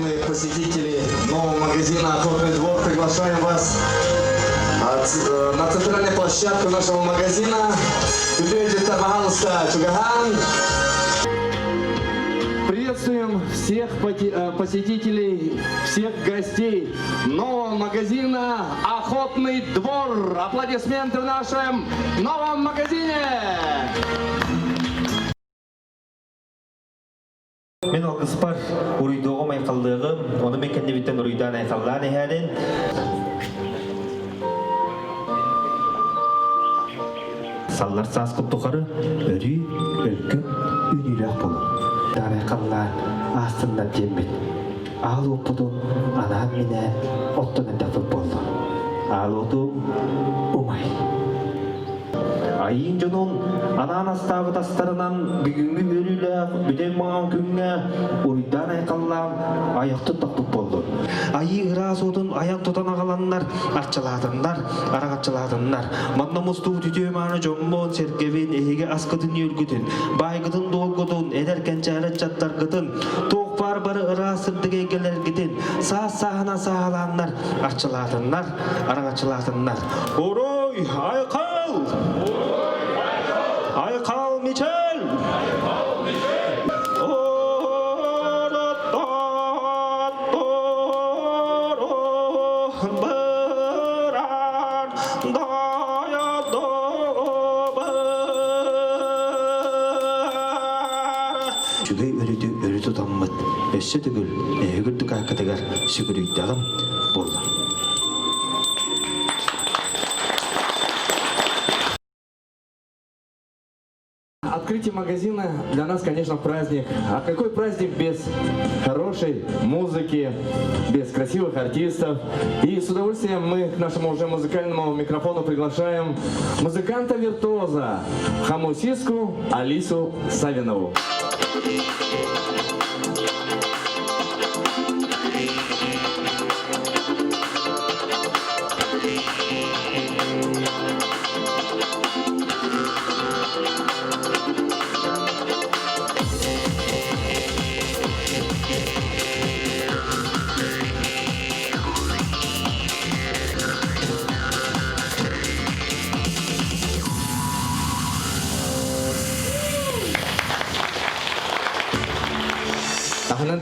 уважаемые посетители нового магазина «Охотный двор», приглашаем вас на центральную площадку нашего магазина. Приветствуем всех посетителей, всех гостей нового магазина «Охотный двор». Аплодисменты в нашем новом магазине! Мен алгыспар уруйдоого майкалдыгым, оны мен кендебиттен уруйдан айкалдан эхалин. Саллар саас куттукары өрү, өлкө, үнүлөк болу. Дан айкаллан астында жембет. Ал опудун анан мене оттон эдапып болду. Ал оту умай. Айын жонун анан астагы тастарынан бүгүнгү өрүлөк бүтен маңан күнгө уруйдан айкаллан аякты тактып болду. Айы ырасуудун аяк тотана каландар, арчалаатындар, арагатчалаатындар. Мандамустуу түтөөманы жомбон серкебин эге аскытын өлгүтүн, байгытын долготун, эдеркенчары чаттаргытын, тоок бары ырасырдыгы эгелергитин, саас-саахана саалаандар, арчалаатындар, арагатчалаатындар. Орой, айкал! Айкал Мичел! Жүгей өрі тұтаммыд, өсі түгіл, әйгірдік ақытығар сүгірүйдіғым болды. Открытие магазина для нас, конечно, праздник. А какой праздник без хорошей музыки, без красивых артистов? И с удовольствием мы к нашему уже музыкальному микрофону приглашаем музыканта-виртуоза хамусистку Алису Савинову.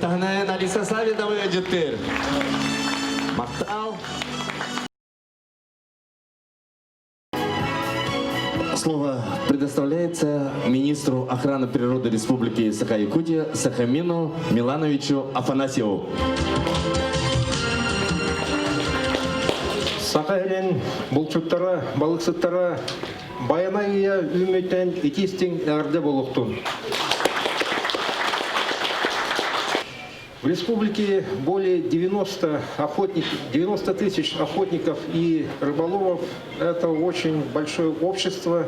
Таханан Алиса Савинова жеттер. Мактал. Слово предоставляется министру охраны природы Республики Саха-Якутия Сахамину Милановичу Афанасьеву. Саха-Элен, булчуттара, балыксыттара, баянайя үмітен итистің әрді болуқтун. В республике более 90 тысяч охотников и рыболовов. Это очень большое общество.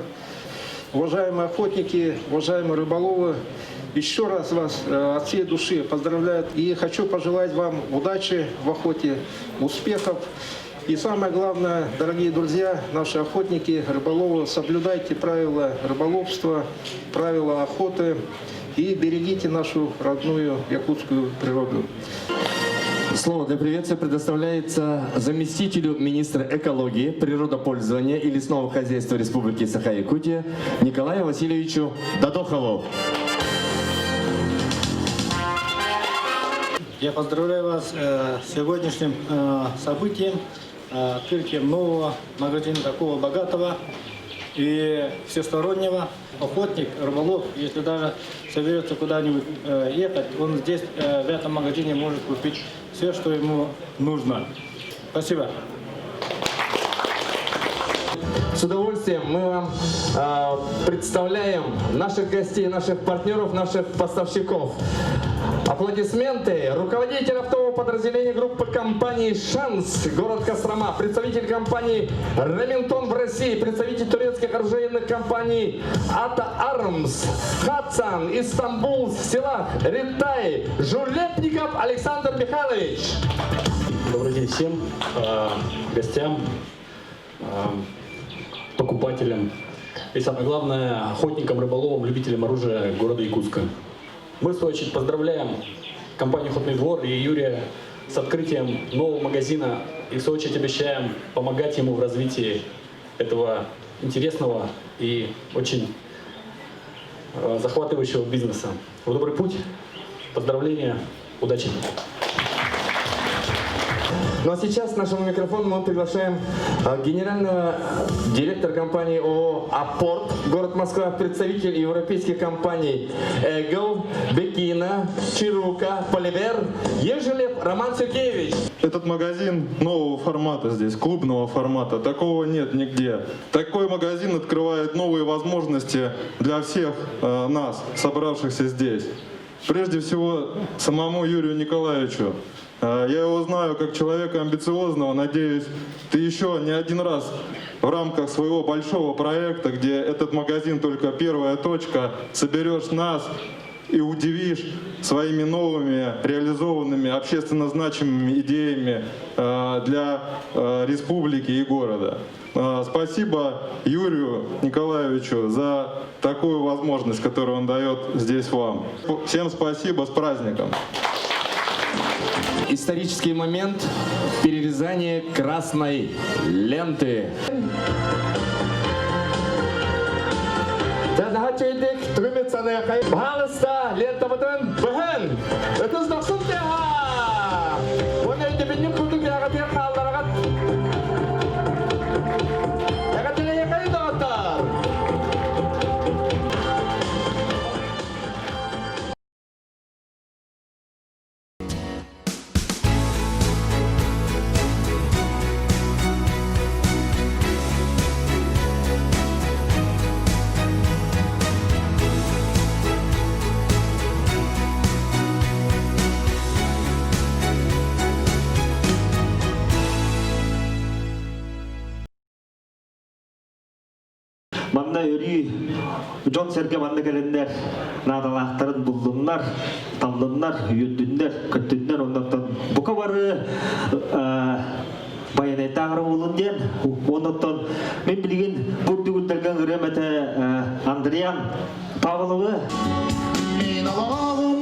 Уважаемые охотники, уважаемые рыболовы, еще раз вас от всей души поздравляю. И хочу пожелать вам удачи в охоте, успехов. И самое главное, дорогие друзья, наши охотники, рыболовы, соблюдайте правила рыболовства, правила охоты. И берегите нашу родную якутскую природу. Слово для приветствия предоставляется заместителю министра экологии, природопользования и лесного хозяйства Республики Саха-Якутия Николаю Васильевичу Дадохову. Я поздравляю вас с сегодняшним событием, открытием нового магазина, такого богатого и всестороннего. Охотник, рыболов, если даже соберется куда-нибудь ехать, он здесь, в этом магазине, может купить все, что ему нужно. Спасибо. С удовольствием мы вам представляем наших гостей, наших партнеров, наших поставщиков. Аплодисменты. Руководитель оптового подразделения группы компании «Шанс», город Кострома, представитель компании «Ремингтон» в России, представитель турецких оружейных компаний «Ата Армс», «Хатсан», «Истамбул», «Силах», «Ритай», Жулепников Александр Михайлович. Добрый день всем гостям, покупателям и, самое главное, охотникам, рыболовам, любителям оружия города Якутска. Мы, в свою очередь, поздравляем компанию «Охотный двор» и Юрия с открытием нового магазина. И в свою очередь обещаем помогать ему в развитии этого интересного и очень захватывающего бизнеса. В добрый путь. Поздравления. Удачи. Ну а сейчас к нашему микрофону мы приглашаем генерального директора компании ООО «Апорт», город Москва, представитель европейских компаний «Эгл», «Бекина», «Чирука», «Поливер», Ежелев Роман Сергеевич. Этот магазин нового формата здесь, клубного формата, такого нет нигде. Такой магазин открывает новые возможности для всех нас, собравшихся здесь. Прежде всего, самому Юрию Николаевичу. Я его знаю как человека амбициозного, надеюсь, ты еще не один раз в рамках своего большого проекта, где этот магазин только первая точка, соберешь нас и удивишь своими новыми реализованными общественно значимыми идеями для республики и города. Спасибо Юрию Николаевичу за такую возможность, которую он дает здесь вам. Всем спасибо, с праздником! Исторический момент перерезания красной ленты. Манна өрі Джон Серге манна келендер надалақтарын бұлдымнар, талдымнар, үйіндіндер, күттіндер, ондақтан бұқа бары баянайтағыры болын ден, ондақтан мен білген бүрдігілдерген үреметі Андриан Павловы. Мен алағым